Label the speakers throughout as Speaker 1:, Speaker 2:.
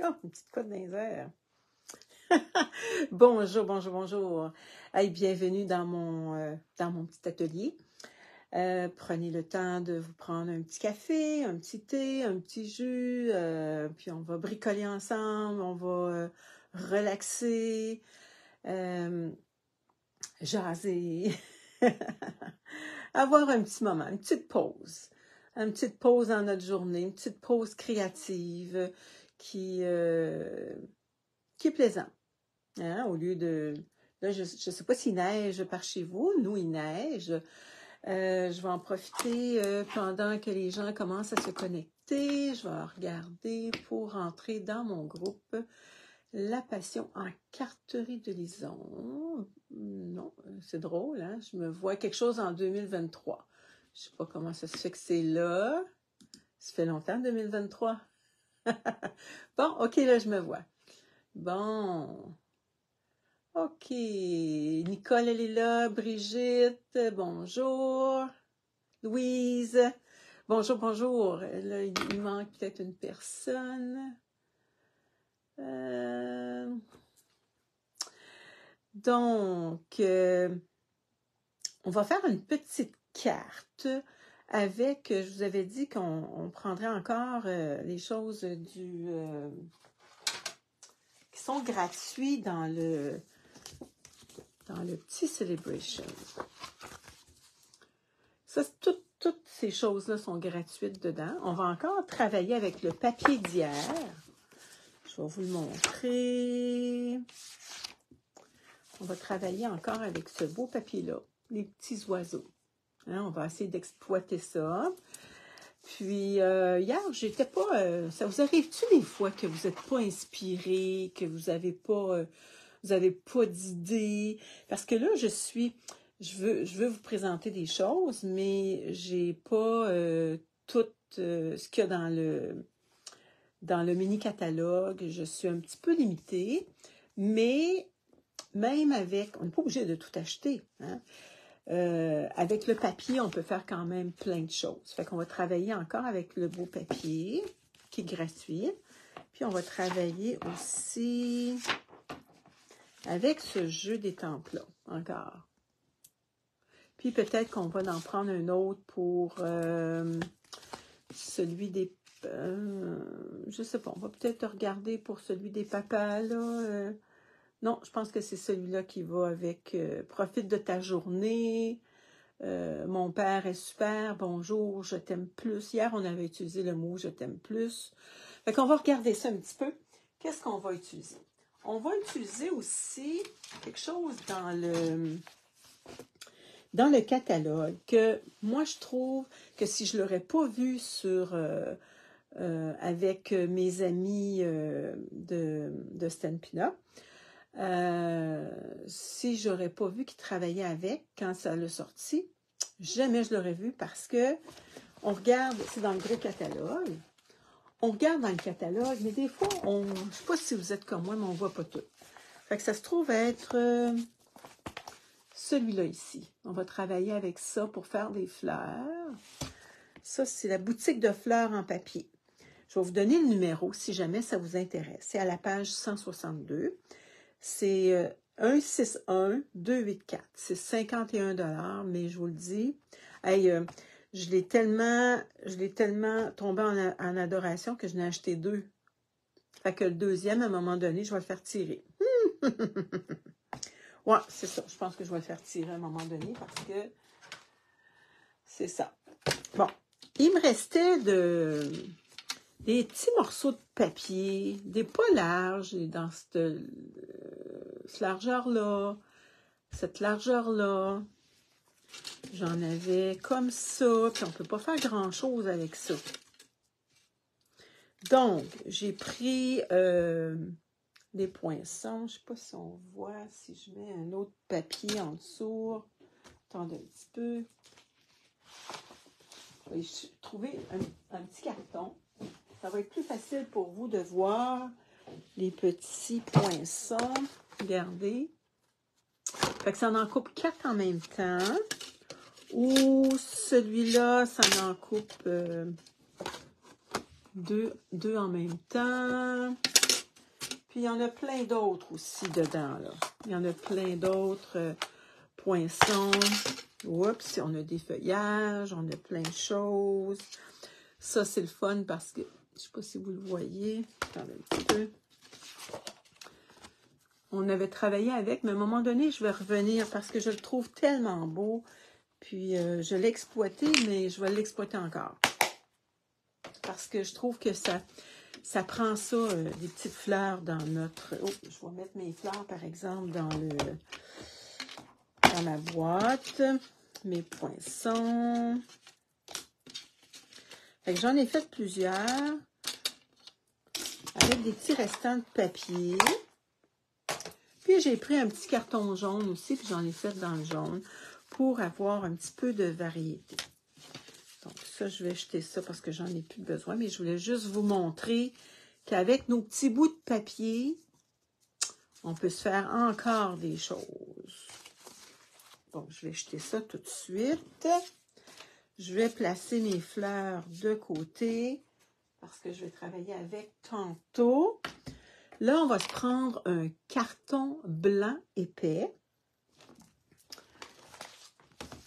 Speaker 1: Oh, une petite cote dans les airs. Bonjour, bonjour, bonjour. Hey, bienvenue dans mon petit atelier. Prenez le temps de vous prendre un petit café, un petit thé, un petit jus, puis on va bricoler ensemble, on va relaxer, jaser, avoir un petit moment, une petite pause. Une petite pause dans notre journée, une petite pause créative qui est plaisante. Hein, au lieu de... Là, je ne sais pas s'il neige par chez vous. Nous, il neige. Je vais en profiter pendant que les gens commencent à se connecter. Je vais regarder pour entrer dans mon groupe La Passion en carterie de Lison. Non, c'est drôle, hein? Je me vois quelque chose en 2023. Je ne sais pas comment ça se fait que c'est là. Ça fait longtemps, 2023. Bon, OK, là, je me vois. Bon... OK. Nicole, elle est là. Brigitte, bonjour. Louise, bonjour, bonjour. Là, il manque peut-être une personne. Donc, on va faire une petite carte avec, je vous avais dit qu'on prendrait encore les choses qui sont gratuits dans le petit celebration. Ça, toutes ces choses-là sont gratuites dedans. On va encore travailler avec le papier d'hier. Je vais vous le montrer. On va travailler encore avec ce beau papier-là, les petits oiseaux. Hein, on va essayer d'exploiter ça. Puis, hier, j'étais pas... ça vous arrive-tu des fois que vous n'êtes pas inspiré, que vous n'avez pas d'idée? Parce que là, je veux vous présenter des choses, mais j'ai pas tout ce qu'il y a dans le mini-catalogue. Je suis un petit peu limitée, mais même avec... On n'est pas obligé de tout acheter, hein? Avec le papier, on peut faire quand même plein de choses. Fait qu'on va travailler encore avec le beau papier, qui est gratuit. Puis on va travailler aussi avec ce jeu d'étampes-là, encore. Puis peut-être qu'on va en prendre un autre pour celui des... je sais pas, on va peut-être regarder pour celui des papas, là. Non, je pense que c'est celui-là qui va avec profite de ta journée. Mon père est super, bonjour, je t'aime plus. Hier, on avait utilisé le mot je t'aime plus. Fait qu'on va regarder ça un petit peu. Qu'est-ce qu'on va utiliser? On va utiliser aussi quelque chose dans le catalogue que moi, je trouve que si je ne l'aurais pas vu avec mes amis de Stampina, si je n'aurais pas vu qu'ils travaillaient avec quand ça l'a sorti, jamais je l'aurais vu parce que on regarde, c'est dans le gros catalogue, on regarde dans le catalogue, mais des fois, je ne sais pas si vous êtes comme moi, mais on ne voit pas tout. Fait que ça se trouve être celui-là ici. On va travailler avec ça pour faire des fleurs. Ça, c'est la boutique de fleurs en papier. Je vais vous donner le numéro si jamais ça vous intéresse. C'est à la page 162. C'est 161-284. C'est 51 $, mais je vous le dis. Hey, je l'ai tellement tombé en adoration que je n'ai acheté 2. Fait que le deuxième, à un moment donné, je vais le faire tirer. Ouais, c'est ça. Je pense que je vais le faire tirer à un moment donné parce que c'est ça. Bon, il me restait des petits morceaux de papier, des pas larges, dans cette largeur-là, cette largeur-là. J'en avais comme ça, puis on ne peut pas faire grand-chose avec ça. Donc, j'ai pris des poinçons. Je ne sais pas si on voit, si je mets un autre papier en dessous. Attendez un petit peu. Je vais trouver un petit carton. Ça va être plus facile pour vous de voir les petits poinçons. Regardez. Fait que ça en coupe 4 en même temps. Ou celui-là, ça en coupe deux en même temps. Puis, il y en a plein d'autres aussi dedans, là. Il y en a plein d'autres poinçons. Oups, on a des feuillages, on a plein de choses. Ça, c'est le fun parce que, je ne sais pas si vous le voyez. Attendez un petit peu. On avait travaillé avec, mais à un moment donné, je vais revenir parce que je le trouve tellement beau. Puis, je l'ai exploité, mais je vais l'exploiter encore. Parce que je trouve que ça prend ça, des petites fleurs dans notre... Oh, je vais mettre mes fleurs, par exemple, dans ma boîte. Mes poinçons. Fait que j'en ai fait plusieurs. Avec des petits restants de papier. Puis j'ai pris un petit carton jaune aussi, puis j'en ai fait dans le jaune pour avoir un petit peu de variété. Donc ça, je vais jeter ça parce que j'en ai plus besoin, mais je voulais juste vous montrer qu'avec nos petits bouts de papier, on peut se faire encore des choses. Donc, je vais jeter ça tout de suite. Je vais placer mes fleurs de côté parce que je vais travailler avec tantôt. Là, on va se prendre un carton blanc épais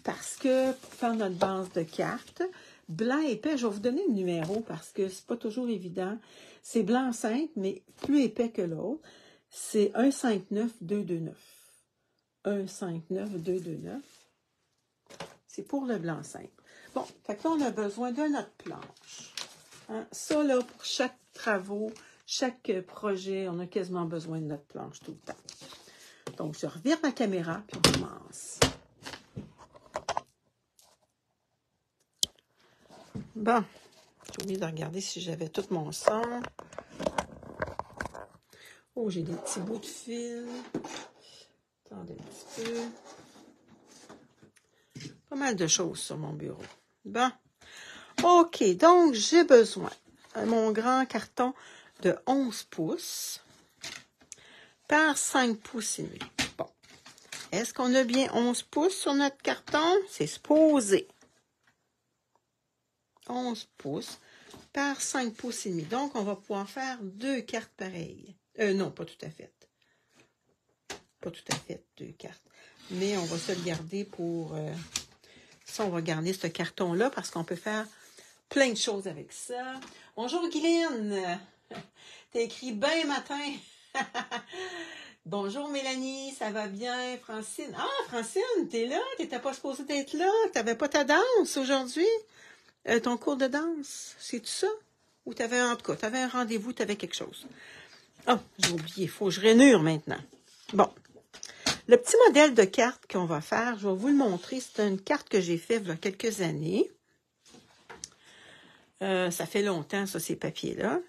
Speaker 1: parce que pour faire notre base de cartes, blanc épais, je vais vous donner le numéro parce que c'est pas toujours évident. C'est blanc simple, mais plus épais que l'autre. C'est 159229. 159229. C'est pour le blanc simple. Bon, fait que là, on a besoin de notre planche. Hein? Ça, là, pour chaque travaux, chaque projet, on a quasiment besoin de notre planche tout le temps. Donc, je revire ma caméra, puis on commence. Bon, j'ai oublié de regarder si j'avais tout mon son. Oh, j'ai des petits bouts de fil. Attendez un petit peu. Pas mal de choses sur mon bureau. Bon. OK, donc j'ai besoin de mon grand carton de 11 pouces par 5 pouces et demi. Bon. Est-ce qu'on a bien 11 pouces sur notre carton? C'est supposé. 11 pouces par 5 pouces et demi. Donc, on va pouvoir faire 2 cartes pareilles. Non, pas tout à fait. Pas tout à fait 2 cartes. Mais on va se le garder pour... ça, on va garder ce carton-là parce qu'on peut faire plein de choses avec ça. Bonjour, Guylaine! T'as écrit bien matin. Bonjour, Mélanie, ça va bien? Francine. Ah, Francine, t'es là? T'étais pas supposée d'être là? T'avais pas ta danse aujourd'hui? Ton cours de danse, c'est tout ça? Ou t'avais, en tout cas, t'avais un rendez-vous, t'avais quelque chose? Ah, j'ai oublié, il faut que je rainure maintenant. Bon. Le petit modèle de carte qu'on va faire, je vais vous le montrer. C'est une carte que j'ai faite il y a quelques années. Ça fait longtemps, ça, ces papiers-là.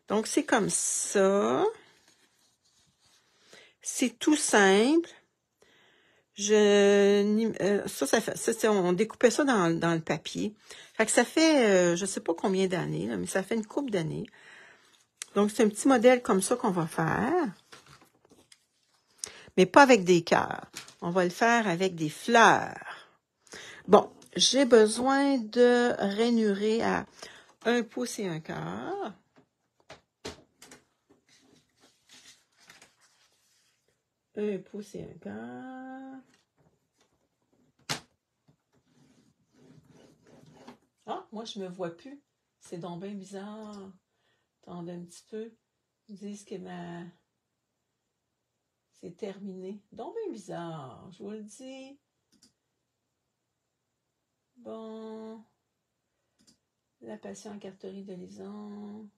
Speaker 1: Donc, c'est comme ça. C'est tout simple. On découpait ça dans le papier. Fait que ça fait, je sais pas combien d'années, mais ça fait une couple d'années. Donc, c'est un petit modèle comme ça qu'on va faire. Mais pas avec des cœurs. On va le faire avec des fleurs. Bon, j'ai besoin de rainurer à 1 pouce et 1/4. 1 pouce et 1/4. Ah, moi, je me vois plus. C'est donc bien bizarre. Attendez un petit peu. Ils disent que c'est terminé. Donc bien bizarre, je vous le dis. Bon. La passion en carterie de Lison.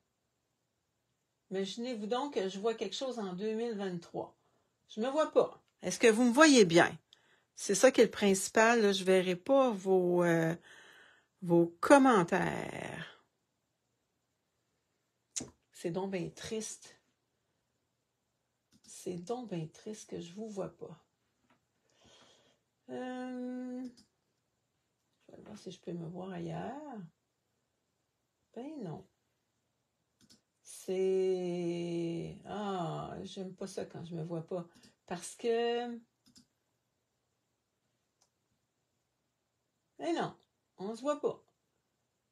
Speaker 1: Imaginez-vous donc que je vois quelque chose en 2023. Je me vois pas. Est-ce que vous me voyez bien? C'est ça qui est le principal. Là. Je ne verrai pas vos commentaires. C'est donc bien triste. C'est donc bien triste que je ne vous vois pas. Je vais voir si je peux me voir ailleurs. Ben non. C'est... Ah, j'aime pas ça quand je me vois pas. Parce que... Ben non, on se voit pas.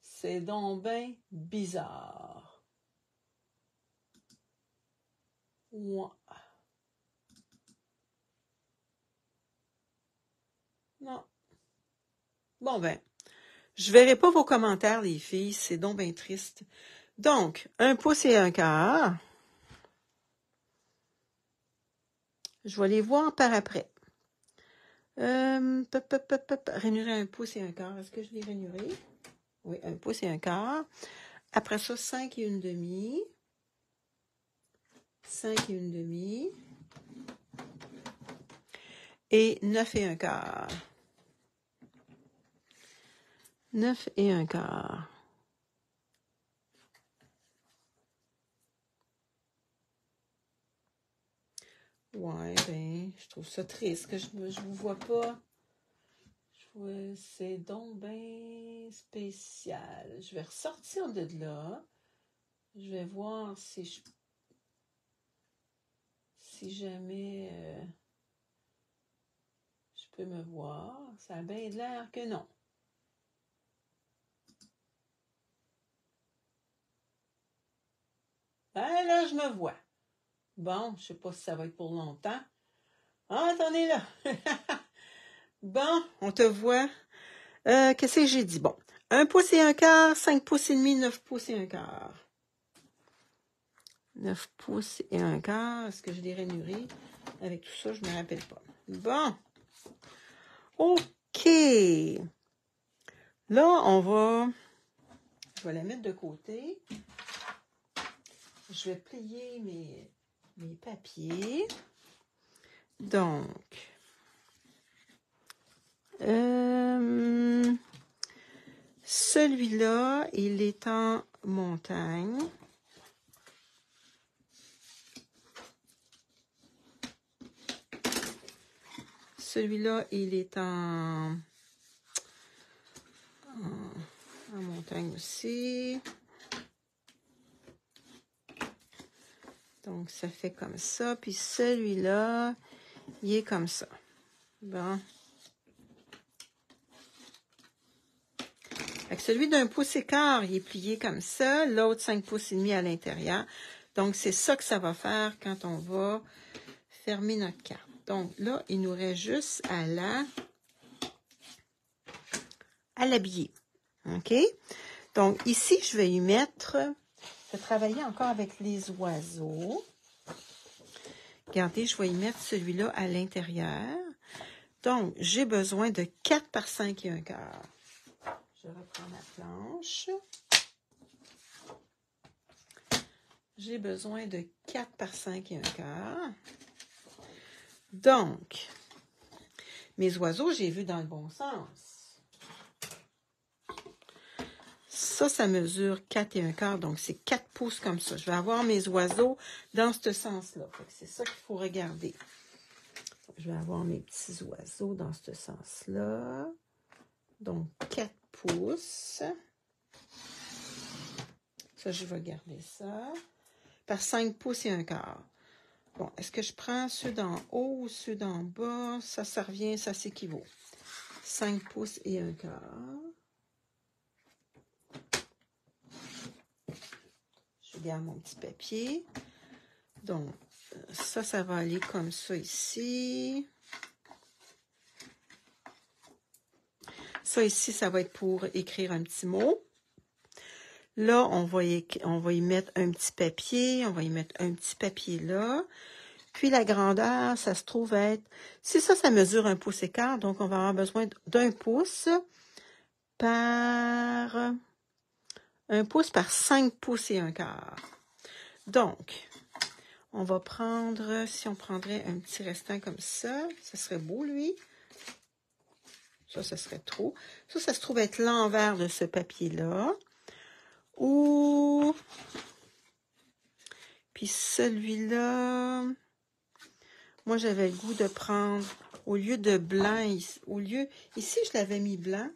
Speaker 1: C'est donc ben bizarre. Ouais. Non. Bon, ben, je verrai pas vos commentaires, les filles. C'est donc bien triste. Donc, 1 pouce et 1/4. Je vais les voir par après. Rainurer 1 pouce et 1/4. Est-ce que je l'ai rainuré? Oui, 1 pouce et 1/4. Après ça, 5 et 1/2. 5 et 1/2. Et 9 et 1/4. 9 et 1/4. Ouais, ben, je trouve ça triste que je vous vois pas. C'est donc bien spécial. Je vais ressortir de là. Je vais voir si jamais je peux me voir. Ça a bien l'air que non. Ben là, je me vois. Bon, je sais pas si ça va être pour longtemps. Ah, attendez là. Bon, on te voit. Qu'est-ce que j'ai dit? Bon, 1 pouce et 1/4, 5 pouces et demi, 9 pouces et 1/4. 9 pouces et 1/4. Est-ce que je l'ai rainuré? Avec tout ça, je ne me rappelle pas. Bon. OK. Là, je vais la mettre de côté. Je vais plier mes papiers. Donc, celui-là, il est en montagne. Celui-là, il est en montagne aussi. Donc, ça fait comme ça. Puis celui-là, il est comme ça. Bon. Fait que celui d'1 pouce et quart, il est plié comme ça. L'autre, 5 pouces et demi à l'intérieur. Donc, c'est ça que ça va faire quand on va fermer notre carte. Donc, là, il nous reste juste à l'habiller. OK? Donc, ici, je vais y mettre... Je vais travailler encore avec les oiseaux. Regardez, je vais y mettre celui-là à l'intérieur. Donc, j'ai besoin de 4 par 5 et 1/4. Je reprends ma planche. J'ai besoin de 4 par 5 et 1/4. Donc, mes oiseaux, j'ai vu dans le bon sens. Ça mesure 4 et 1/4, donc c'est 4 pouces comme ça. Je vais avoir mes oiseaux dans ce sens-là. C'est ça qu'il faut regarder. Je vais avoir mes petits oiseaux dans ce sens-là. Donc, 4 pouces. Ça, je vais garder ça. Par 5 pouces et 1/4. Bon, est-ce que je prends ceux d'en haut ou ceux d'en bas? Ça revient, ça s'équivaut. 5 pouces et 1/4. Je garde mon petit papier. Donc, ça va aller comme ça ici. Ça ici, ça va être pour écrire un petit mot. Là, on va y mettre un petit papier. On va y mettre un petit papier là. Puis la grandeur, ça se trouve être... Si ça mesure 1 pouce et quart, donc on va avoir besoin d'1 pouce par... 1 pouce par 5 pouces et 1/4. Donc, on va prendre... Si on prendrait un petit restant comme ça serait beau, lui. Ça serait trop. Ça se trouve être l'envers de ce papier-là. Ou... Puis celui-là... Moi, j'avais le goût de prendre, au lieu de blanc, ici, je l'avais mis blanc,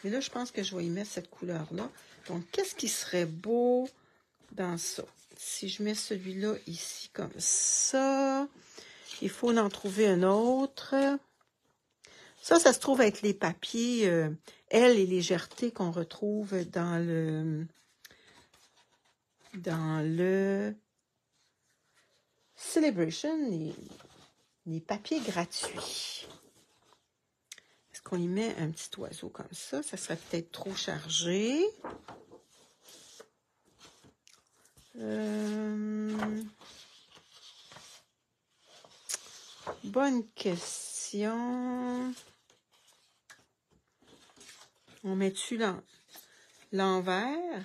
Speaker 1: mais là, je pense que je vais y mettre cette couleur-là. Donc, qu'est-ce qui serait beau dans ça? Si je mets celui-là ici comme ça, il faut en trouver un autre. Ça se trouve être les papiers Elle et légèreté qu'on retrouve dans le Celebration, les papiers gratuits. Est-ce qu'on y met un petit oiseau comme ça? Ça serait peut-être trop chargé. Bonne question. On met-tu l'envers?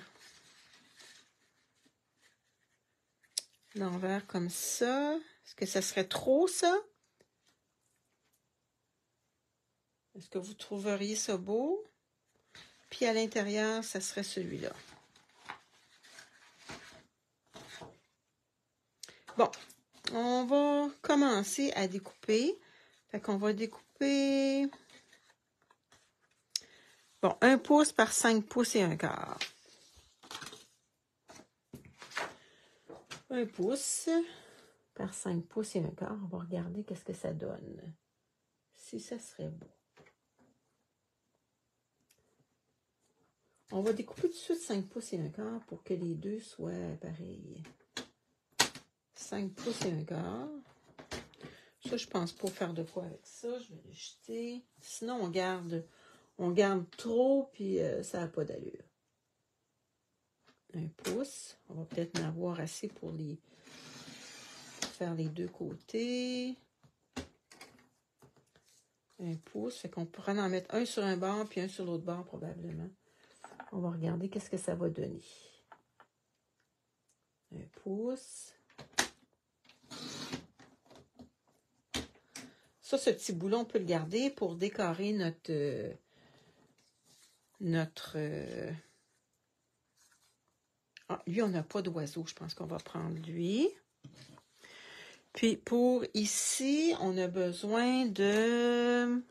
Speaker 1: L'envers comme ça. Est-ce que ça serait trop, ça? Est-ce que vous trouveriez ça beau? Puis à l'intérieur, ça serait celui-là. Bon, on va commencer à découper. Fait qu'on va découper... Bon, 1 pouce par 5 pouces et 1/4. 1 pouce par 5 pouces et 1/4. On va regarder qu'est-ce que ça donne. Si ça serait beau. On va découper tout de suite 5 pouces et 1/4 pour que les deux soient pareils. 5 pouces et 1/4. Ça, je pense pas faire de quoi avec ça. Je vais le jeter. Sinon, on garde trop, puis ça n'a pas d'allure. 1 pouce. On va peut-être en avoir assez pour faire les deux côtés. 1 pouce. Fait qu'on pourrait en mettre un sur un bord, puis un sur l'autre bord, probablement. On va regarder qu'est-ce que ça va donner. 1 pouce. Ça, ce petit boulon, on peut le garder pour décorer Ah, lui, on n'a pas d'oiseau. Je pense qu'on va prendre lui. Puis, pour ici, on a besoin de...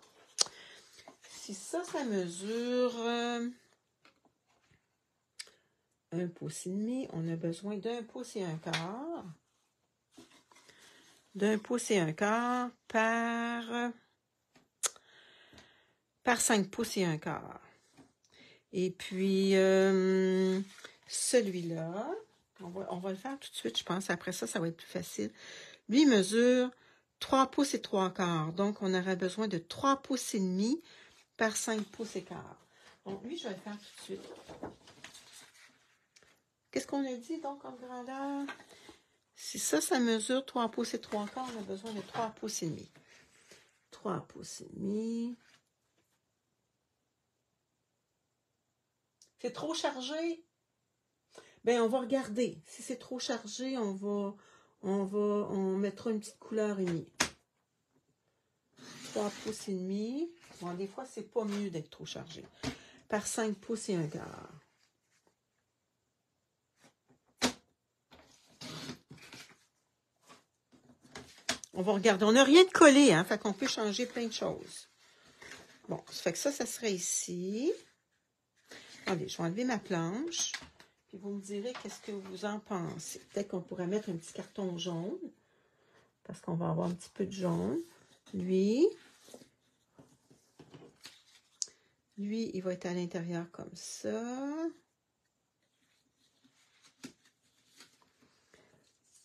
Speaker 1: Si ça mesure 1 pouce et demi, on a besoin d'1 pouce et 1/4. D'1 pouce et 1/4 par 5 pouces et 1/4. Et puis, celui-là, on va le faire tout de suite, je pense. Après ça, ça va être plus facile. Lui mesure 3 pouces et 3/4. Donc, on aurait besoin de 3 pouces et demi par 5 pouces et quart. Donc, lui, je vais le faire tout de suite. Qu'est-ce qu'on a dit, donc, en grandeur? Si ça mesure 3 pouces et 3/4, on a besoin de 3 pouces et demi. 3 pouces et demi. C'est trop chargé? Bien, on va regarder. Si c'est trop chargé, on mettra une petite couleur unie. 3 pouces et demi. Bon, des fois, c'est pas mieux d'être trop chargé. Par 5 pouces et 1/4. On va regarder. On n'a rien de collé, hein? Fait qu'on peut changer plein de choses. Bon, ça fait que ça serait ici. Allez, je vais enlever ma planche. Puis vous me direz qu'est-ce que vous en pensez. Peut-être qu'on pourrait mettre un petit carton jaune. Parce qu'on va avoir un petit peu de jaune. Lui, il va être à l'intérieur comme ça.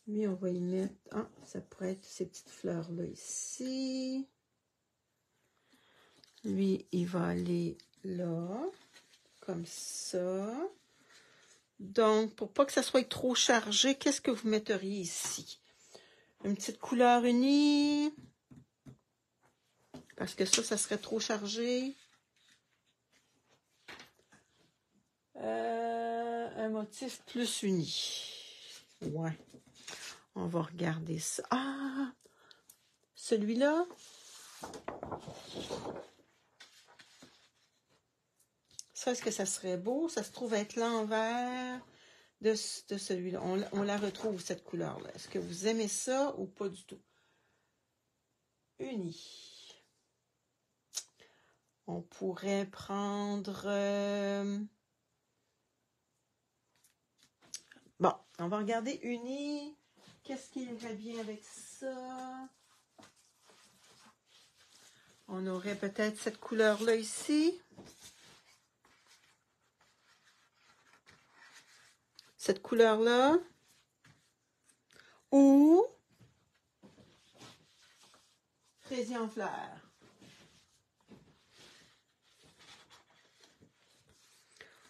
Speaker 1: Lui, on va y mettre... Ah, ça pourrait être ces petites fleurs-là ici. Lui, il va aller là, comme ça. Donc, pour pas que ça soit trop chargé, qu'est-ce que vous metteriez ici? Une petite couleur unie. Parce que ça serait trop chargé. Un motif plus uni. Ouais. On va regarder ça. Ah! Celui-là. Ça, est-ce que ça serait beau? Ça se trouve être l'envers de celui-là. On la retrouve, cette couleur-là. Est-ce que vous aimez ça ou pas du tout? Uni. On pourrait prendre... Bon, on va regarder uni. Qu'est-ce qui irait bien avec ça? On aurait peut-être cette couleur-là ici. Cette couleur-là. Ou fraisier en fleurs.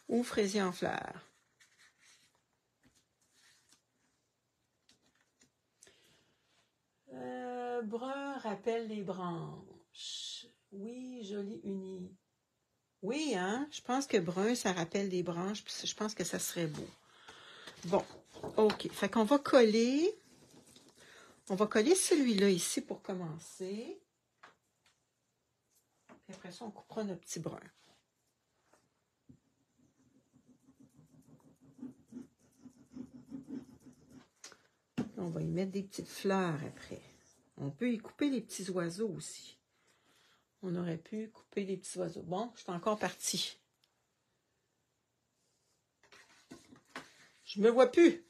Speaker 1: Ou fraisier en fleurs. Brun rappelle les branches. Oui, joli uni. Oui, hein? Je pense que brun, ça rappelle des branches. Puis je pense que ça serait beau. Bon, OK. Fait qu'on va coller. On va coller celui-là ici pour commencer. Puis après ça, on coupera notre petit brun. On va y mettre des petites fleurs après. On peut y couper les petits oiseaux aussi. On aurait pu couper les petits oiseaux. Bon, je suis encore partie. Je me vois plus.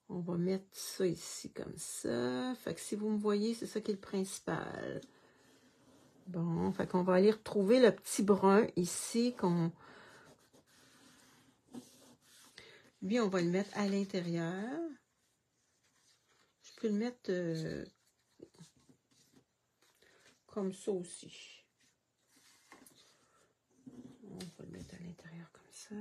Speaker 1: On va mettre ça ici comme ça. Fait que si vous me voyez, c'est ça qui est le principal. Bon, fait qu'on va aller retrouver le petit brun ici qu'on... Lui, on va le mettre à l'intérieur. Je peux le mettre comme ça aussi. On va le mettre à l'intérieur comme ça.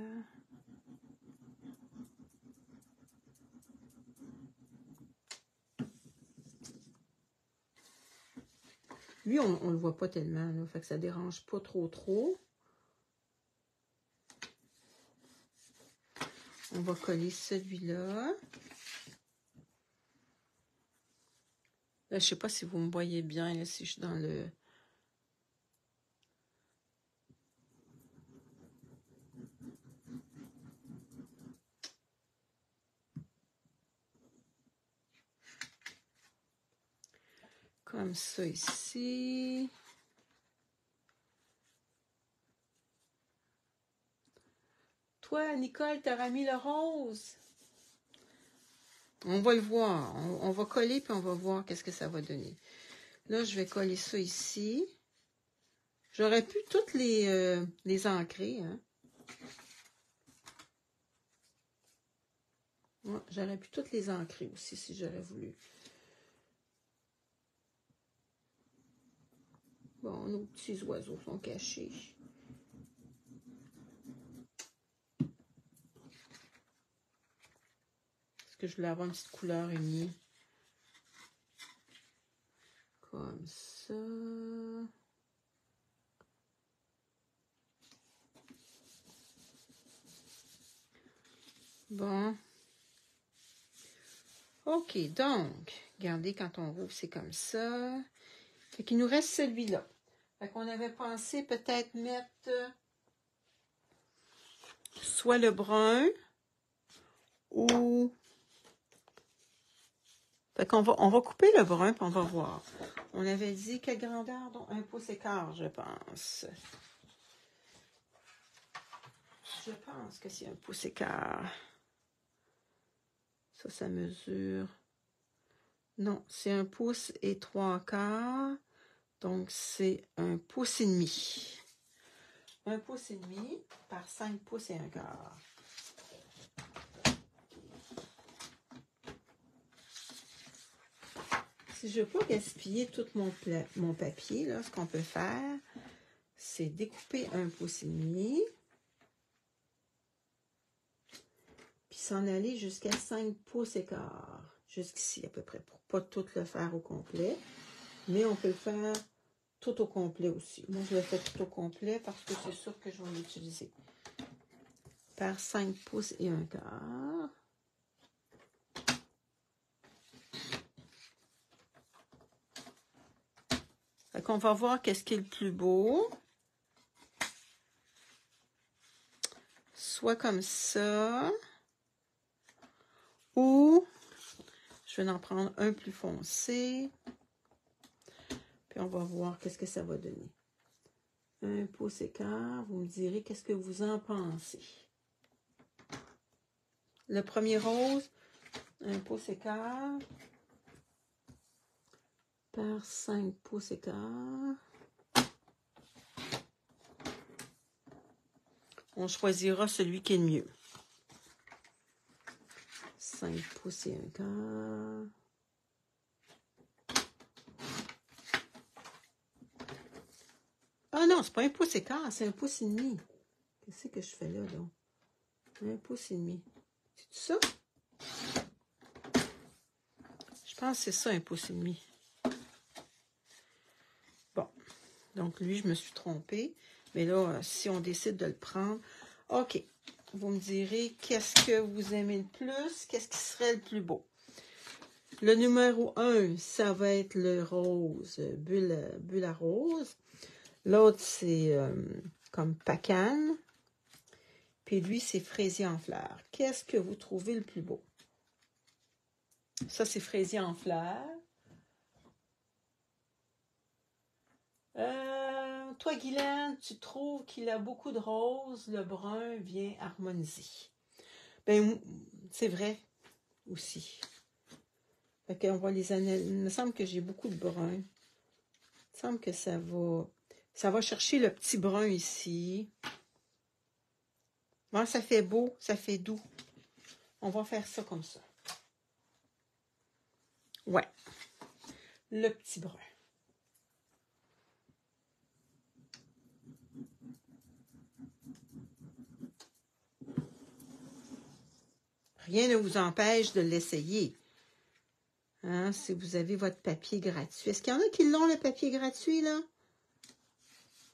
Speaker 1: Lui, on ne le voit pas tellement, là, fait que ça dérange pas trop. On va coller celui-là. Là, je sais pas si vous me voyez bien, là, si je suis dans le... Comme ça ici. Toi, Nicole, t'auras mis le rose. On va le voir. On va coller puis on va voir qu'est-ce que ça va donner. Là, je vais coller ça ici. J'aurais pu toutes les ancrer. Hein? Ouais, j'aurais pu toutes les ancrer aussi si j'aurais voulu. Bon, nos petits oiseaux sont cachés. Est-ce que je voulais avoir une petite couleur unie? Comme ça. Bon. OK, donc, regardez, quand on rouvre, c'est comme ça. Fait qu'il nous reste celui-là. Fait qu'on avait pensé peut-être mettre soit le brun ou... Fait qu'on on va couper le brun puis on va voir. On avait dit quelle grandeur? Donc 1 pouce et quart, je pense. Je pense que c'est 1 pouce et quart. Ça mesure... Non, c'est 1 pouce et 3/4. Donc, c'est 1 pouce et demi. 1 pouce et demi par 5 pouces et 1/4. Si je ne veux pas gaspiller tout mon papier, là, ce qu'on peut faire, c'est découper 1 pouce et demi. Puis s'en aller jusqu'à 5 pouces et quart. Jusqu'ici à peu près, pour pas tout le faire au complet. Mais on peut le faire tout au complet aussi. Moi, je le fais tout au complet parce que c'est sûr que je vais l'utiliser. Par 5 pouces et 1/4. Fait qu'on va voir qu'est-ce qui est le plus beau. Soit comme ça. Ou je vais en prendre un plus foncé. Puis on va voir qu'est-ce que ça va donner. 1 pouce et quart. Vous me direz qu'est-ce que vous en pensez. Le premier rose, 1 pouce et quart. Par 5 pouces et quart. On choisira celui qui est le mieux. 5 pouces et 1/4. Ah non, c'est pas 1 pouce et quart, c'est 1 pouce et demi. Qu'est-ce que je fais là, donc? 1 pouce et demi. C'est ça? Je pense que c'est ça, 1 pouce et demi. Bon. Donc, lui, je me suis trompée. Mais là, si on décide de le prendre... OK. Vous me direz, qu'est-ce que vous aimez le plus? Qu'est-ce qui serait le plus beau? Le numéro 1, ça va être le rose, bulle à rose. L'autre, c'est comme pacane. Puis lui, c'est fraisier en fleurs. Qu'est-ce que vous trouvez le plus beau? Ça, c'est fraisier en fleurs. Toi, Guylaine, tu trouves qu'il a beaucoup de rose, le brun vient harmoniser. Ben, c'est vrai aussi. Fait qu'on va les analyser. Il me semble que j'ai beaucoup de brun. Il me semble que ça va chercher le petit brun ici. Bon, ça fait beau, ça fait doux. On va faire ça comme ça. Ouais. Le petit brun. Rien ne vous empêche de l'essayer. Hein, si vous avez votre papier gratuit. Est-ce qu'il y en a qui l'ont, le papier gratuit, là?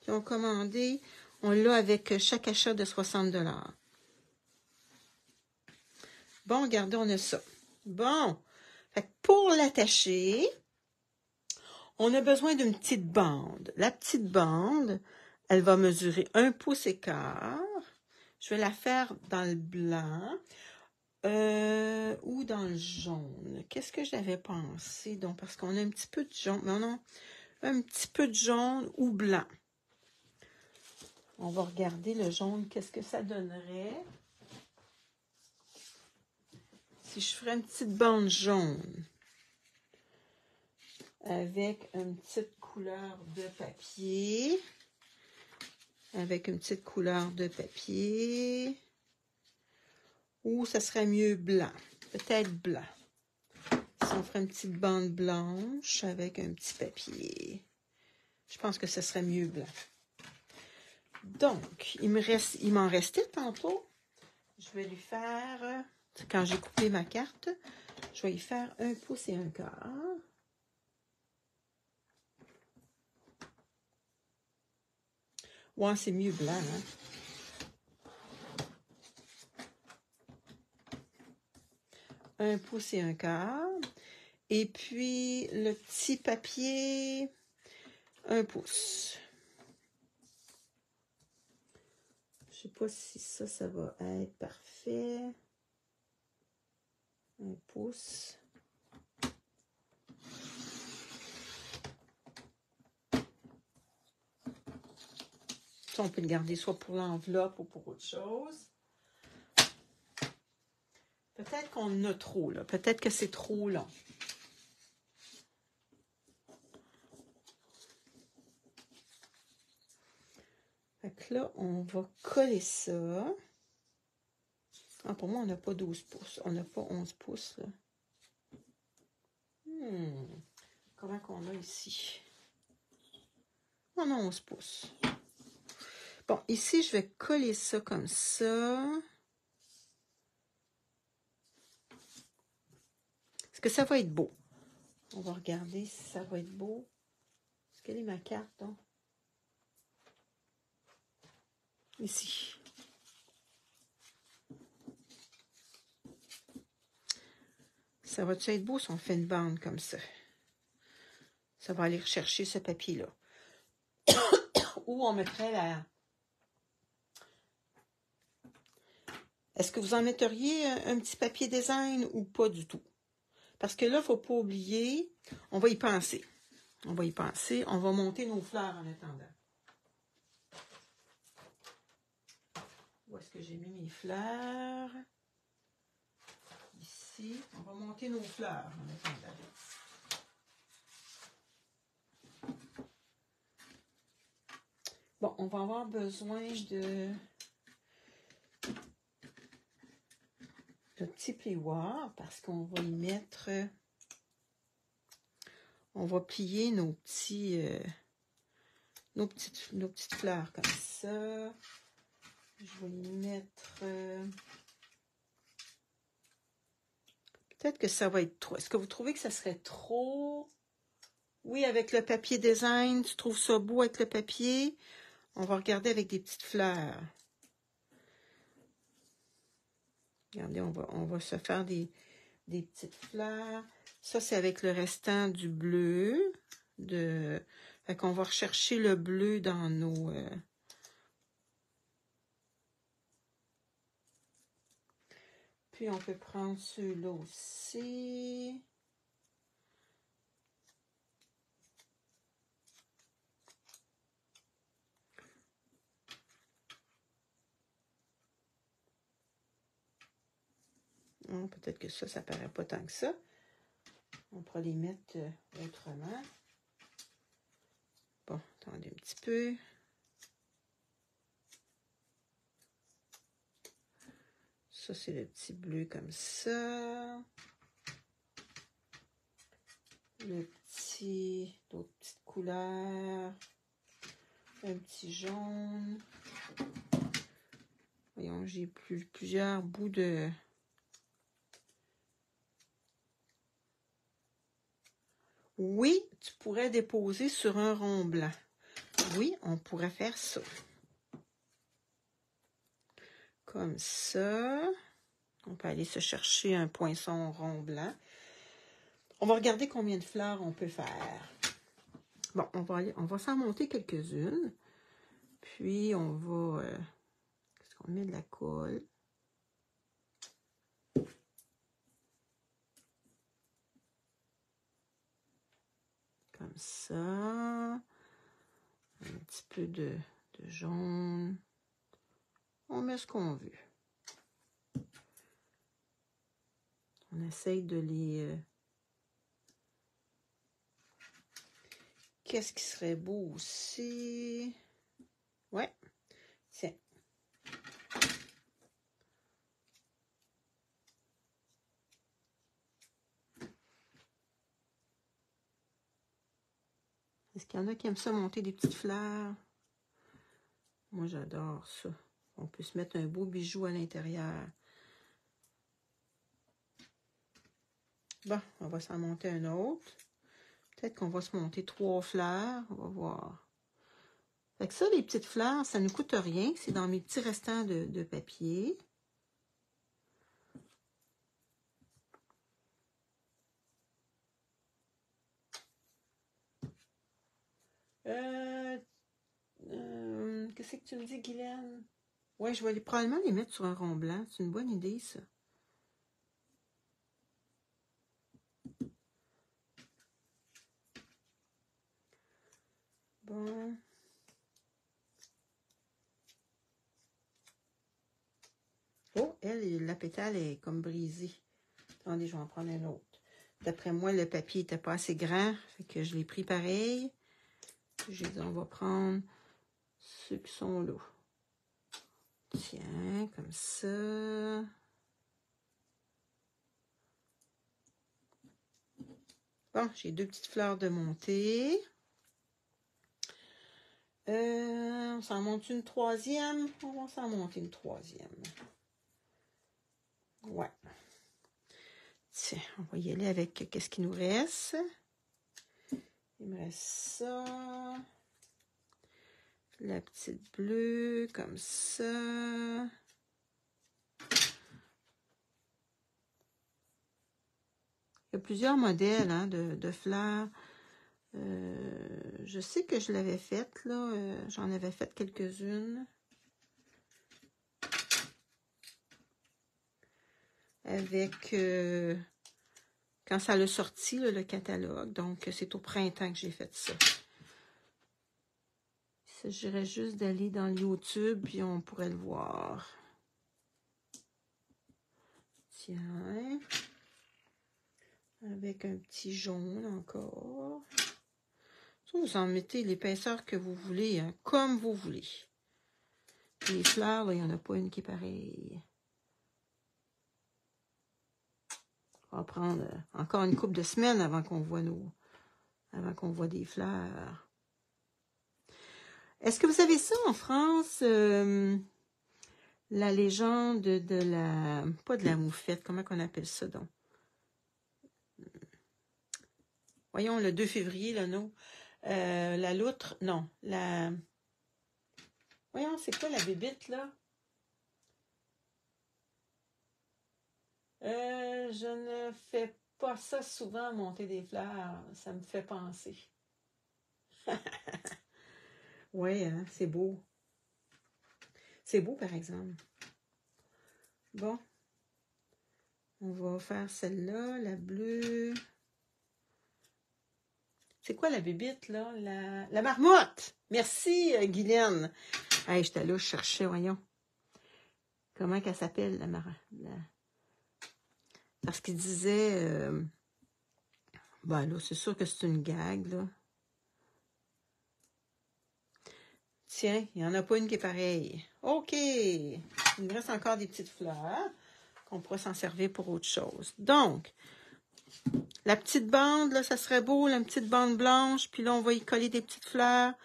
Speaker 1: Qui ont commandé? On l'a avec chaque achat de 60 $. Bon, regardez, on a ça. Bon. Fait que pour l'attacher, on a besoin d'une petite bande. La petite bande, elle va mesurer 1 pouce et quart. Je vais la faire dans le blanc. Ou dans le jaune. Qu'est-ce que j'avais pensé? Donc, parce qu'on a un petit peu de jaune. Mais on a un petit peu de jaune ou blanc. On va regarder le jaune. Qu'est-ce que ça donnerait? Si je ferais une petite bande jaune avec une petite couleur de papier. Avec une petite couleur de papier. Ou ça serait mieux blanc. Peut-être blanc. Si on ferait une petite bande blanche avec un petit papier. Je pense que ce serait mieux blanc. Donc, il m'en restait tantôt. Je vais lui faire, quand j'ai coupé ma carte, je vais y faire 1 pouce et 1 quart. Ouais, c'est mieux blanc, hein? Un pouce et 1 quart. Et puis, le petit papier, 1 pouce. Je sais pas si ça va être parfait. 1 pouce. Ça, on peut le garder soit pour l'enveloppe ou pour autre chose. Peut-être qu'on en a trop, là. Peut-être que c'est trop long. Fait que là, on va coller ça. Ah, pour moi, on n'a pas 12 pouces. On n'a pas 11 pouces, là. Comment qu'on a ici? On a 11 pouces. Bon, ici, je vais coller ça comme ça. Est-ce que ça va être beau? On va regarder si ça va être beau. Quelle est ma carte, donc? Ici. Ça va-tu être beau si on fait une bande comme ça? Ça va aller rechercher ce papier-là. Ou on mettrait la... Est-ce que vous en metteriez un petit papier design ou pas du tout? Parce que là, il ne faut pas oublier, on va y penser. On va y penser. On va monter nos fleurs en attendant. Où est-ce que j'ai mis mes fleurs? Ici. On va monter nos fleurs en attendant. Bon, on va avoir besoin de petits plioirs parce qu'on va y mettre... On va plier nos petits nos petites fleurs comme ça. Je vais y mettre... peut-être que ça va être trop. Est-ce que vous trouvez que ça serait trop? Oui, avec le papier design, tu trouves ça beau avec le papier? On va regarder avec des petites fleurs. Regardez, on va se faire des petites fleurs. Ça, c'est avec le restant du bleu. Fait qu'on va rechercher le bleu dans nos... Puis, on peut prendre ceux-là aussi. Peut-être que ça paraît pas tant que ça. On pourra les mettre autrement. Bon, attendez un petit peu. Ça, c'est le petit bleu comme ça. D'autres petites couleurs. Un petit jaune. Voyons, j'ai plusieurs bouts de... Oui, tu pourrais déposer sur un rond blanc. Oui, on pourrait faire ça. Comme ça. On peut aller se chercher un poinçon rond blanc. On va regarder combien de fleurs on peut faire. Bon, on va s'en monter quelques-unes. Puis, on va... est-ce qu'on met de la colle? Comme ça. Un petit peu de jaune. On met ce qu'on veut. On essaye de les... Qu'est-ce qui serait beau aussi? Ouais. Tiens. Est-ce qu'il y en a qui aiment ça, monter des petites fleurs? Moi, j'adore ça. On peut se mettre un beau bijou à l'intérieur. Bon, on va s'en monter un autre. Peut-être qu'on va se monter 3 fleurs. On va voir. Fait que ça, les petites fleurs, ça ne coûte rien. C'est dans mes petits restants de papier. Qu'est-ce que tu me dis, Guylaine? Ouais, je vais probablement les mettre sur un rond blanc. C'est une bonne idée, ça. Bon. Oh, la pétale est comme brisée. Attendez, je vais en prendre un autre. D'après moi, le papier n'était pas assez grand, fait que je l'ai pris pareil. J'ai dit, on va prendre ceux qui sont là. Tiens, comme ça. Bon, j'ai 2 petites fleurs de montée. On s'en monte une troisième. On va s'en monter une troisième. Ouais. Tiens, on va y aller avec qu'est-ce qu'il nous reste. Il me reste ça. La petite bleue, comme ça. Il y a plusieurs modèles hein, de fleurs. Je sais que je l'avais faite, là. J'en avais fait quelques-unes. Avec... quand ça l'a sorti, là, le catalogue. Donc, c'est au printemps que j'ai fait ça. Il s'agirait juste d'aller dans le YouTube, puis on pourrait le voir. Tiens. Avec un petit jaune encore. Ça, vous en mettez l'épaisseur que vous voulez, hein, comme vous voulez. Les fleurs, il n'y en a pas une qui est pareille. On va prendre encore une couple de semaines avant qu'on voit des fleurs. Est-ce que vous avez ça en France? La légende de la... Pas de la moufette, comment qu'on appelle ça donc? Voyons, le 2 février, là, non. La loutre, non. La... Voyons, c'est quoi la bébite, là? Je ne fais pas ça souvent, monter des fleurs. Ça me fait penser. Oui, hein, c'est beau. C'est beau, par exemple. Bon. On va faire celle-là, la bleue. C'est quoi la bébite, là? La marmotte! Merci, Guylaine. Hey, j'étais là, je cherchais, voyons. Comment qu'elle s'appelle, la marmotte? Parce qu'il disait... Ben là, c'est sûr que c'est une gag, là. Tiens, il n'y en a pas une qui est pareille. OK! Il me reste encore des petites fleurs qu'on pourra s'en servir pour autre chose. Donc, la petite bande, là, ça serait beau, la petite bande blanche. Puis là, on va y coller des petites fleurs.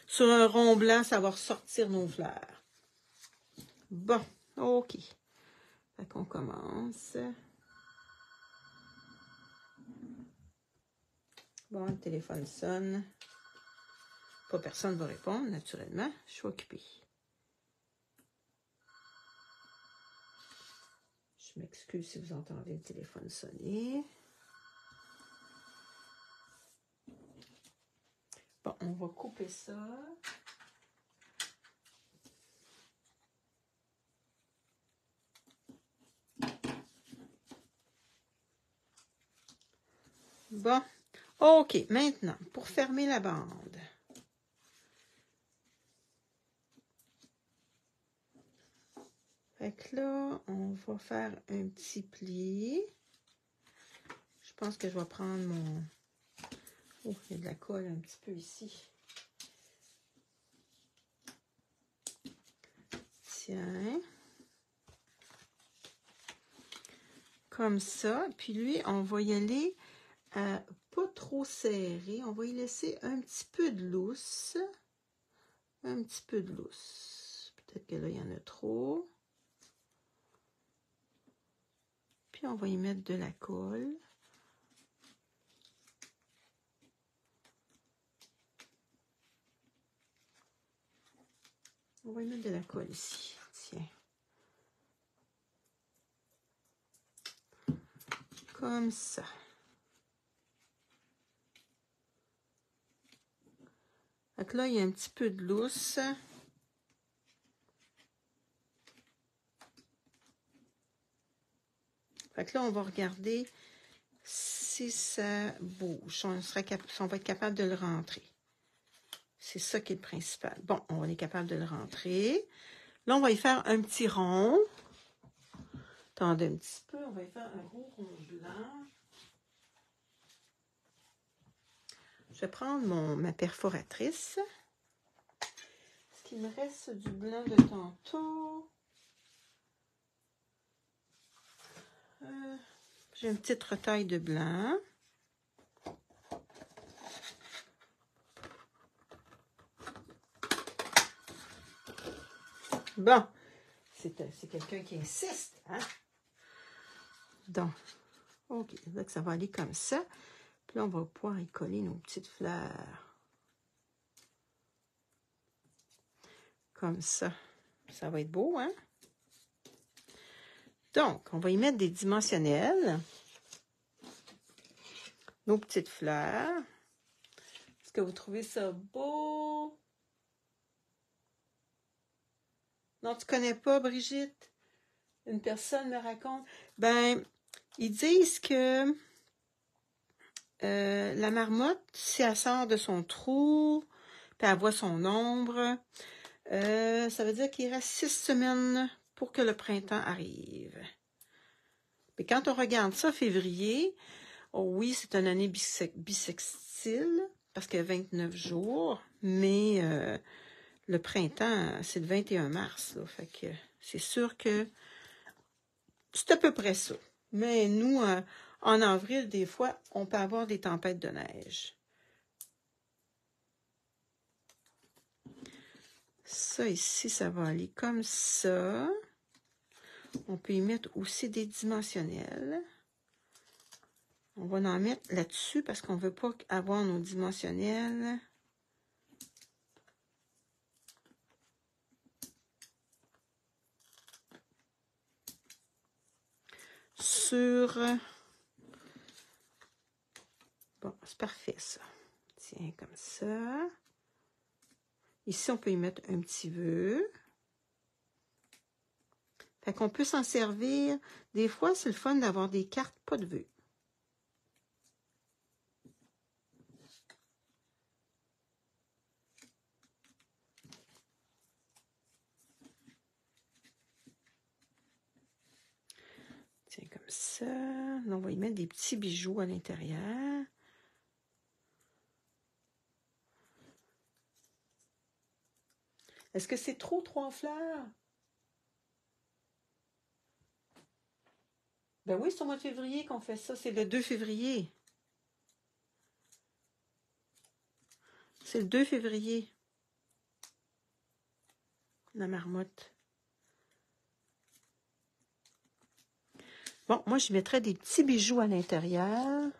Speaker 1: Sur un rond blanc, ça va ressortir nos fleurs. Bon, OK. Fait qu'on commence. Bon, le téléphone sonne. Pas personne ne va répondre, naturellement. Je suis occupée. Je m'excuse si vous entendez le téléphone sonner. Bon, on va couper ça. Bon, OK. Maintenant, pour fermer la bande. Fait que là, on va faire un petit pli. Je pense que je vais prendre mon... Oh, il y a de la colle un petit peu ici. Tiens. Comme ça. Puis lui, on va y aller pas trop serré. On va y laisser un petit peu de lousse. Un petit peu de lousse. Peut-être que là, il y en a trop. Puis on va y mettre de la colle. On va y mettre de la colle ici. Tiens. Comme ça. Donc là, il y a un petit peu de lousse. Fait que là, on va regarder si ça bouge. On va être capable de le rentrer. C'est ça qui est le principal. Bon, on est capable de le rentrer. Là, on va y faire un petit rond. Attendez un petit peu. On va y faire un gros rond blanc. Je vais prendre ma perforatrice. Est-ce qu'il me reste du blanc de tantôt? J'ai une petite retaille de blanc. Bon, c'est quelqu'un qui insiste, hein? Donc, OK, là que ça va aller comme ça. Puis là, on va pouvoir y coller nos petites fleurs. Comme ça. Ça va être beau, hein? Donc, on va y mettre des dimensionnels. Nos petites fleurs. Est-ce que vous trouvez ça beau? Non, tu connais pas, Brigitte? Une personne me raconte. Ben, ils disent que la marmotte, si elle sort de son trou, puis elle voit son ombre, ça veut dire qu'il reste 6 semaines pour que le printemps arrive. Mais quand on regarde ça, février, oh oui, c'est une année bissextile, parce qu'il y a 29 jours, mais le printemps, c'est le 21 mars. Là, fait que c'est sûr que c'est à peu près ça. Mais nous, en avril, des fois, on peut avoir des tempêtes de neige. Ça ici, ça va aller comme ça. On peut y mettre aussi des dimensionnels. On va en mettre là-dessus parce qu'on ne veut pas avoir nos dimensionnels sur... Bon, c'est parfait ça. Tiens, comme ça. Ici, on peut y mettre un petit vœu. Fait qu'on peut s'en servir. Des fois, c'est le fun d'avoir des cartes pas de vœux. Tiens, comme ça. Là, on va y mettre des petits bijoux à l'intérieur. Est-ce que c'est trop 3 fleurs? Ben oui, c'est au mois de février qu'on fait ça. C'est le 2 février. C'est le 2 février. La marmotte. Bon, moi, je mettrais des petits bijoux à l'intérieur.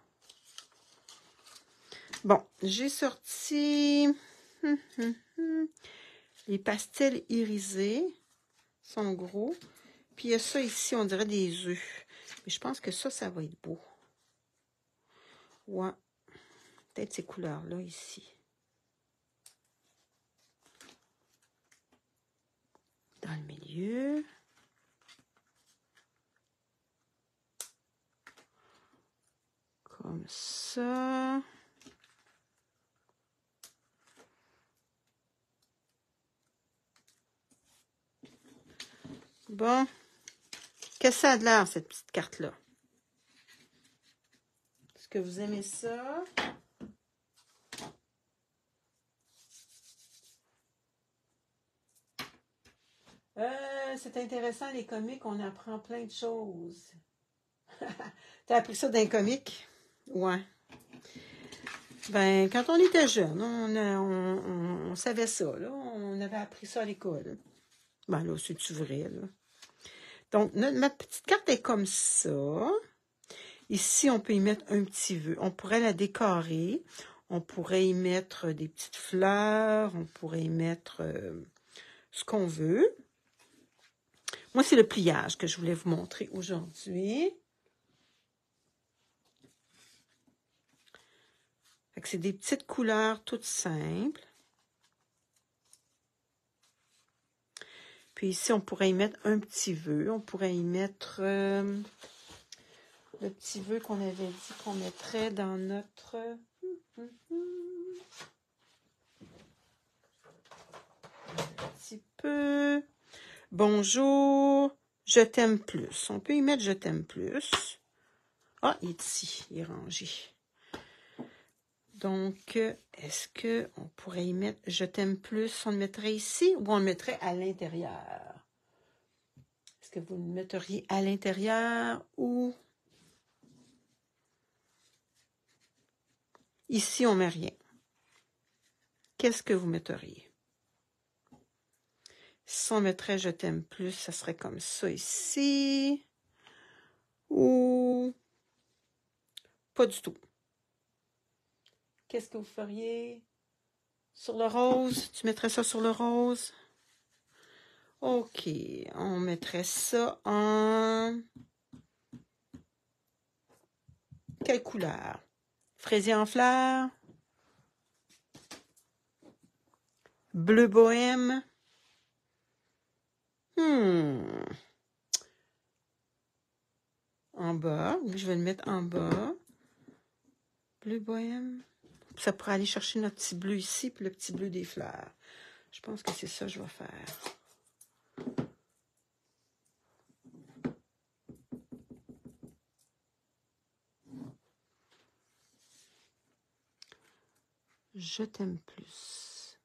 Speaker 1: Bon, j'ai sorti les pastels irisés. Ils sont gros. Puis il y a ça ici, on dirait des œufs. Mais je pense que ça va être beau. Ouais. Peut-être ces couleurs-là ici. Dans le milieu. Comme ça. Bon. Qu'est-ce que ça a de l'air, cette petite carte-là? Est-ce que vous aimez ça? C'est intéressant, les comics, on apprend plein de choses. T'as appris ça d'un comic? Ouais. Ben, quand on était jeune, on savait ça, là. On avait appris ça à l'école. Ben là, c'est-tu vrai, là? Donc, ma petite carte est comme ça. Ici, on peut y mettre un petit vœu. On pourrait la décorer. On pourrait y mettre des petites fleurs. On pourrait y mettre ce qu'on veut. Moi, c'est le pliage que je voulais vous montrer aujourd'hui. C'est des petites couleurs toutes simples. Puis ici, on pourrait y mettre un petit vœu. On pourrait y mettre le petit vœu qu'on avait dit qu'on mettrait dans notre... Un petit peu. Bonjour, je t'aime plus. On peut y mettre je t'aime plus. Ah, il est ici, il est rangé. Donc, est-ce qu'on pourrait y mettre je t'aime plus? On le mettrait ici ou on le mettrait à l'intérieur? Est-ce que vous le metteriez à l'intérieur ou... Ici, on ne met rien. Qu'est-ce que vous metteriez? Si on mettrait je t'aime plus, ça serait comme ça ici. Ou pas du tout. Qu'est-ce que vous feriez? Sur le rose? Tu mettrais ça sur le rose? OK. On mettrait ça en... Quelle couleur? Fraisier en fleurs? Bleu bohème? En bas. Oui, je vais le mettre en bas. Bleu bohème. Ça pourrait aller chercher notre petit bleu ici, puis le petit bleu des fleurs. Je pense que c'est ça que je vais faire. Je t'aime plus.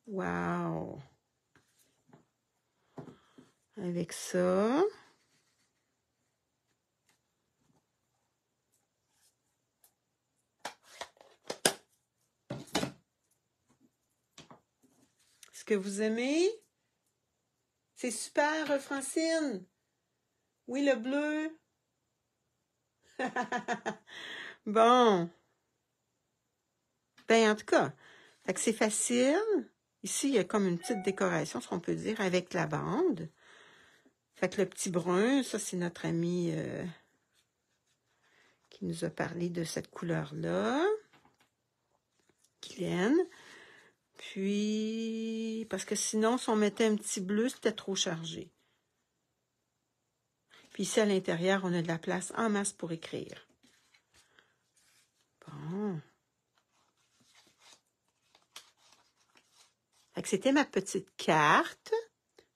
Speaker 1: Wow! Avec ça. Est-ce que vous aimez? C'est super, Francine. Oui, le bleu. Bon. Ben, en tout cas, fait que c'est facile. Ici, il y a comme une petite décoration, ce qu'on peut dire, avec la bande. Fait que le petit brun, ça, c'est notre ami qui nous a parlé de cette couleur-là. Guylaine. Puis, parce que sinon, si on mettait un petit bleu, c'était trop chargé. Puis ici, à l'intérieur, on a de la place en masse pour écrire. Bon. Fait que c'était ma petite carte.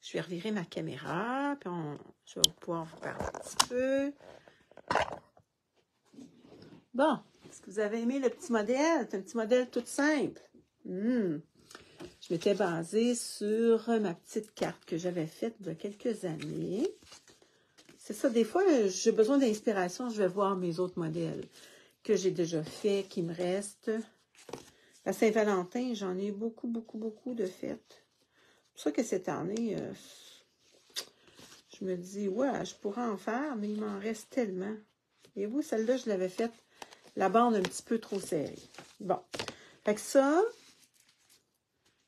Speaker 1: Je vais revirer ma caméra, puis je vais pouvoir vous parler un petit peu. Bon, est-ce que vous avez aimé le petit modèle? C'est un petit modèle tout simple. Je m'étais basée sur ma petite carte que j'avais faite il y a quelques années. C'est ça, des fois, j'ai besoin d'inspiration, je vais voir mes autres modèles que j'ai déjà faits, qui me restent. La Saint-Valentin, j'en ai beaucoup de fêtes. C'est pour ça que cette année, je me dis, ouais, je pourrais en faire, mais il m'en reste tellement. Et vous, celle-là, je l'avais faite, la bande un petit peu trop serrée. Bon, fait que ça,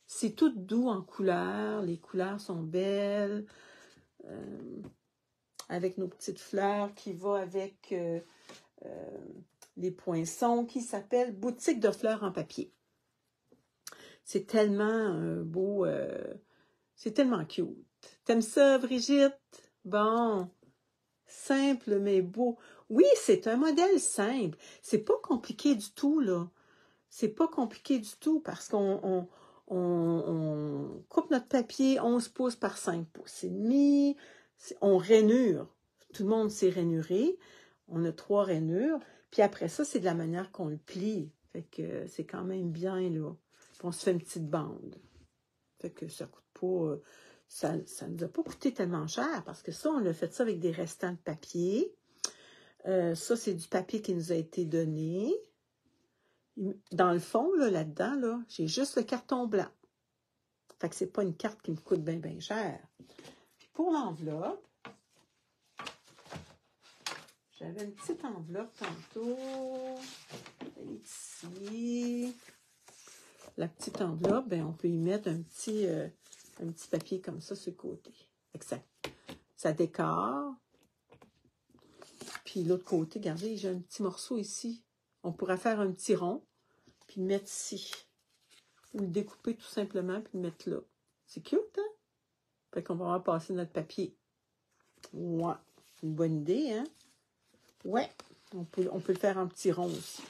Speaker 1: c'est tout doux en couleurs. Les couleurs sont belles. Avec nos petites fleurs qui vont avec les poinçons qui s'appelle Boutique de fleurs en papier. C'est tellement beau, c'est tellement cute. T'aimes ça, Brigitte? Bon, simple mais beau. Oui, c'est un modèle simple. C'est pas compliqué du tout, là. C'est pas compliqué du tout parce qu'on coupe notre papier 11 pouces par 5 pouces et demi. On rainure. Tout le monde sait rainurer. On a 3 rainures. Puis après ça, c'est de la manière qu'on le plie. Fait que c'est quand même bien, là. Puis on se fait une petite bande. Fait que ça coûte pas... ça nous a pas coûté tellement cher parce que ça, on a fait ça avec des restants de papier. Ça, c'est du papier qui nous a été donné. Dans le fond, là-dedans, là, j'ai juste le carton blanc. Fait que c'est pas une carte qui me coûte bien cher. Puis pour l'enveloppe, j'avais une petite enveloppe tantôt. Elle est ici. La petite enveloppe, ben, on peut y mettre un petit papier comme ça sur le côté. Fait que ça décore. Puis l'autre côté, regardez, j'ai un petit morceau ici. On pourrait faire un petit rond, puis le mettre ici. Ou le découper tout simplement, puis le mettre là. C'est cute, hein? Fait qu'on va passer notre papier. Ouais, une bonne idée, hein? Ouais, on peut le faire en petit rond aussi.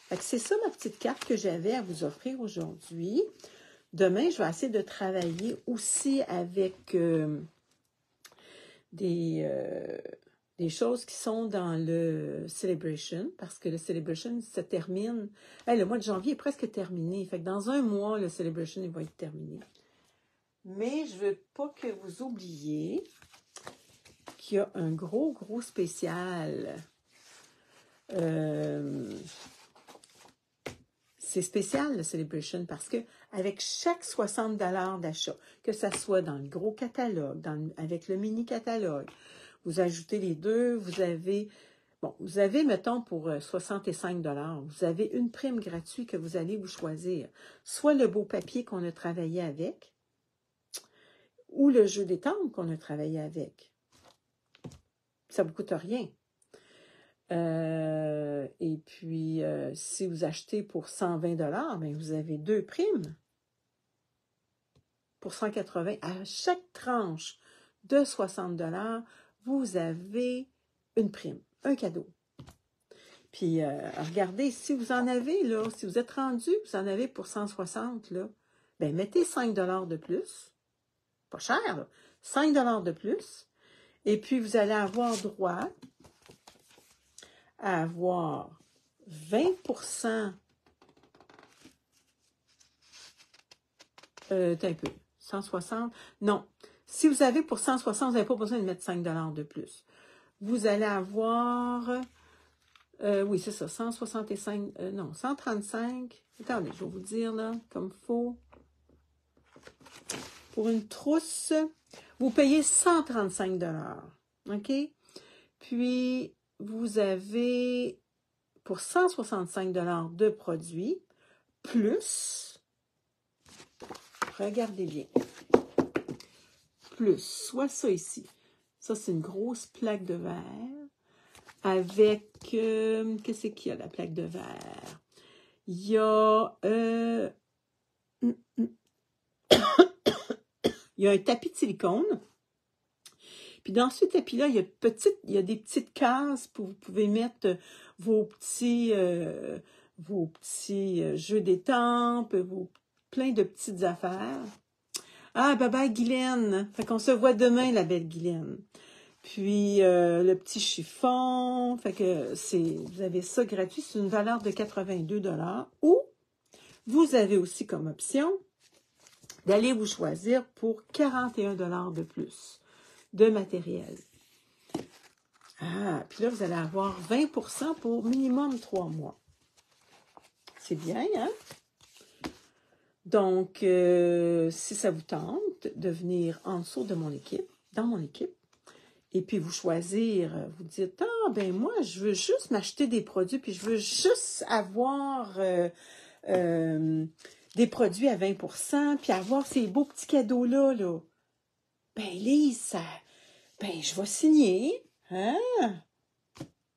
Speaker 1: Fait que c'est ça ma petite carte que j'avais à vous offrir aujourd'hui. Demain, je vais essayer de travailler aussi avec des choses qui sont dans le Celebration, parce que le Celebration se termine. Le mois de janvier est presque terminé. Fait que dans un mois, le Celebration il va être terminé. Mais je ne veux pas que vous oubliez qu'il y a un gros spécial. C'est spécial, le Celebration, parce que avec chaque 60 $ d'achat, que ça soit dans le gros catalogue, avec le mini-catalogue, vous ajoutez les deux, vous avez, mettons, pour 65 $, vous avez une prime gratuite que vous allez vous choisir. Soit le beau papier qu'on a travaillé avec, ou le jeu d'étampe qu'on a travaillé avec. Ça ne vous coûte rien. Et puis, si vous achetez pour 120 $, bien, vous avez 2 primes. Pour 180 $, à chaque tranche de 60 $, vous avez une prime, un cadeau. Puis, regardez, si vous en avez, là, si vous êtes rendu, vous en avez pour 160 $, là, bien, mettez 5 $ de plus. Pas cher, là. 5 $ de plus. Et puis, vous allez avoir droit à avoir 20%. Un peu. 160. Non. Si vous avez pour 160, vous n'avez pas besoin de mettre 5 $ de plus. Vous allez avoir... oui, c'est ça. 165... non, 135... Attendez, je vais vous dire, là, comme il faut. Pour une trousse, vous payez 135 $. OK? Puis, vous avez pour 165 $ de produits, plus, regardez bien, plus, soit ça ici. Ça, c'est une grosse plaque de verre avec, qu'est-ce qu'il y a, la plaque de verre? Il y a, il y a un tapis de silicone. Puis dans ce tapis-là, il y a des petites cases pour vous pouvez mettre vos petits jeux d'étampes, plein de petites affaires. Ah, bye-bye Guylaine! Fait qu'on se voit demain, la belle Guylaine. Puis le petit chiffon, fait que vous avez ça gratuit, c'est une valeur de 82 $. Ou vous avez aussi comme option d'aller vous choisir pour 41 $ de plus de matériel. Ah, puis là, vous allez avoir 20 % pour minimum 3 mois. C'est bien, hein? Donc, si ça vous tente de venir en dessous de mon équipe, dans mon équipe, et puis vous choisir, vous dites, ah, ben moi, je veux juste m'acheter des produits, puis je veux juste avoir des produits à 20 %, puis avoir ces beaux petits cadeaux-là, là. Ben, Lise, ben, je vais signer, hein?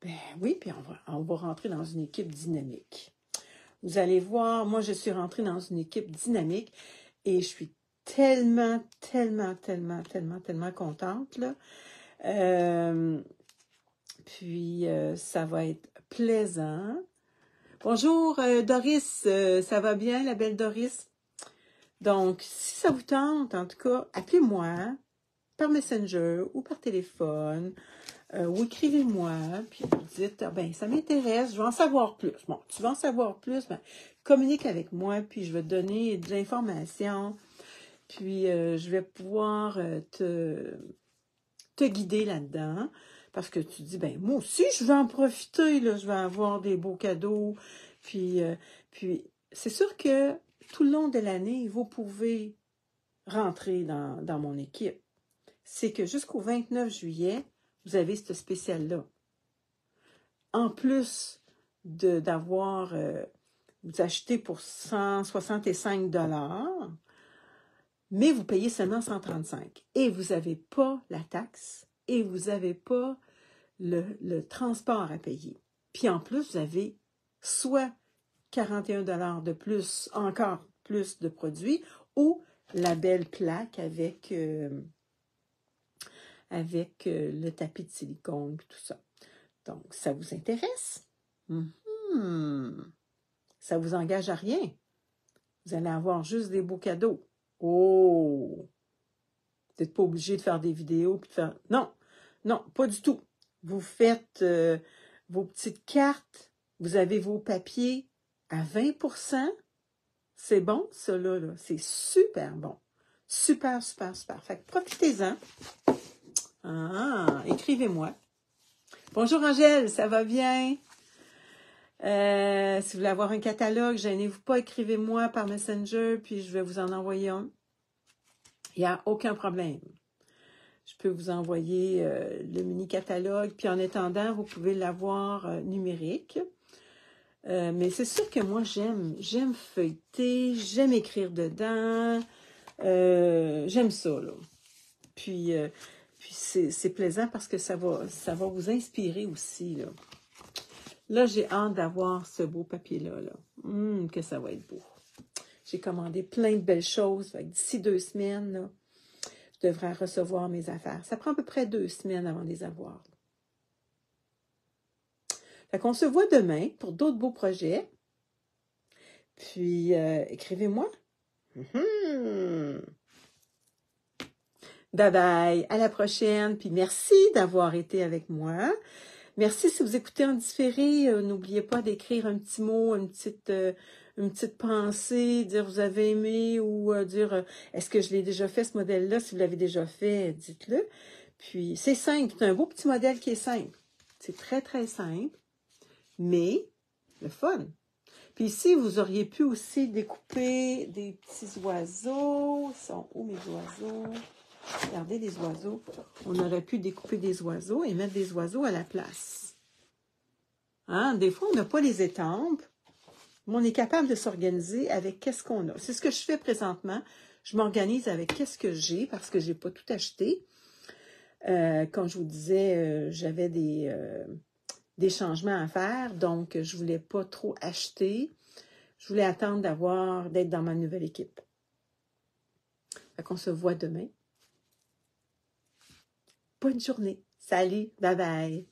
Speaker 1: Ben oui, puis on va rentrer dans une équipe dynamique. Vous allez voir, moi, je suis rentrée dans une équipe dynamique et je suis tellement contente, là. Puis, ça va être plaisant. Bonjour, Doris, ça va bien, la belle Doris? Donc, si ça vous tente, en tout cas, appelez-moi par Messenger ou par téléphone. Ou écrivez-moi, puis vous dites, ah, ben ça m'intéresse, je veux en savoir plus. Bon, tu veux en savoir plus, ben, communique avec moi, puis je vais te donner de l'information, puis je vais pouvoir te guider là-dedans, parce que tu dis, ben moi aussi, je vais en profiter, là, je vais avoir des beaux cadeaux, puis c'est sûr que tout le long de l'année, vous pouvez rentrer dans mon équipe. C'est que jusqu'au 29 juillet, vous avez ce spécial-là. En plus d'avoir, vous achetez pour 165 $, mais vous payez seulement 135 $. Et vous n'avez pas la taxe et vous n'avez pas le transport à payer. Puis en plus, vous avez soit 41 $ de plus, encore plus de produits, ou la belle plaque avec le tapis de silicone et tout ça. Donc, ça vous intéresse? Ça vous engage à rien. Vous allez avoir juste des beaux cadeaux. Oh! Vous n'êtes pas obligé de faire des vidéos puis de faire... Non, non, pas du tout. Vous faites vos petites cartes, vous avez vos papiers à 20 %. C'est bon, ça, là. C'est super bon. Super. Fait que profitez-en. Ah, écrivez-moi. Bonjour Angèle, ça va bien? Si vous voulez avoir un catalogue, gênez-vous pas, écrivez-moi par Messenger, puis je vais vous en envoyer un. Il n'y a aucun problème. Je peux vous envoyer le mini-catalogue, puis en attendant, vous pouvez l'avoir numérique. Mais c'est sûr que moi, j'aime feuilleter, j'aime écrire dedans, j'aime ça, là. Puis c'est plaisant parce que ça va vous inspirer aussi, là. Là, j'ai hâte d'avoir ce beau papier-là, là. Que ça va être beau. J'ai commandé plein de belles choses. D'ici 2 semaines, là, je devrais recevoir mes affaires. Ça prend à peu près 2 semaines avant de les avoir. Fait qu'on se voit demain pour d'autres beaux projets. Puis, écrivez-moi. Bye bye, à la prochaine. Puis merci d'avoir été avec moi. Merci si vous écoutez en différé. N'oubliez pas d'écrire un petit mot, une petite pensée, dire vous avez aimé ou dire est-ce que je l'ai déjà fait ce modèle-là? Si vous l'avez déjà fait, dites-le. Puis c'est simple, c'est un beau petit modèle qui est simple. C'est très, très simple, mais le fun. Puis ici, vous auriez pu aussi découper des petits oiseaux. Ils sont où mes oiseaux? Regardez les oiseaux. On aurait pu découper des oiseaux et mettre des oiseaux à la place. Hein? Des fois, on n'a pas les étampes, mais on est capable de s'organiser avec qu'est-ce qu'on a. C'est ce que je fais présentement. Je m'organise avec qu'est-ce que j'ai parce que je n'ai pas tout acheté. Comme je vous disais, j'avais des changements à faire, donc je ne voulais pas trop acheter. Je voulais attendre d'être dans ma nouvelle équipe. Fait qu'on se voit demain. Bonne journée. Salut. Bye bye.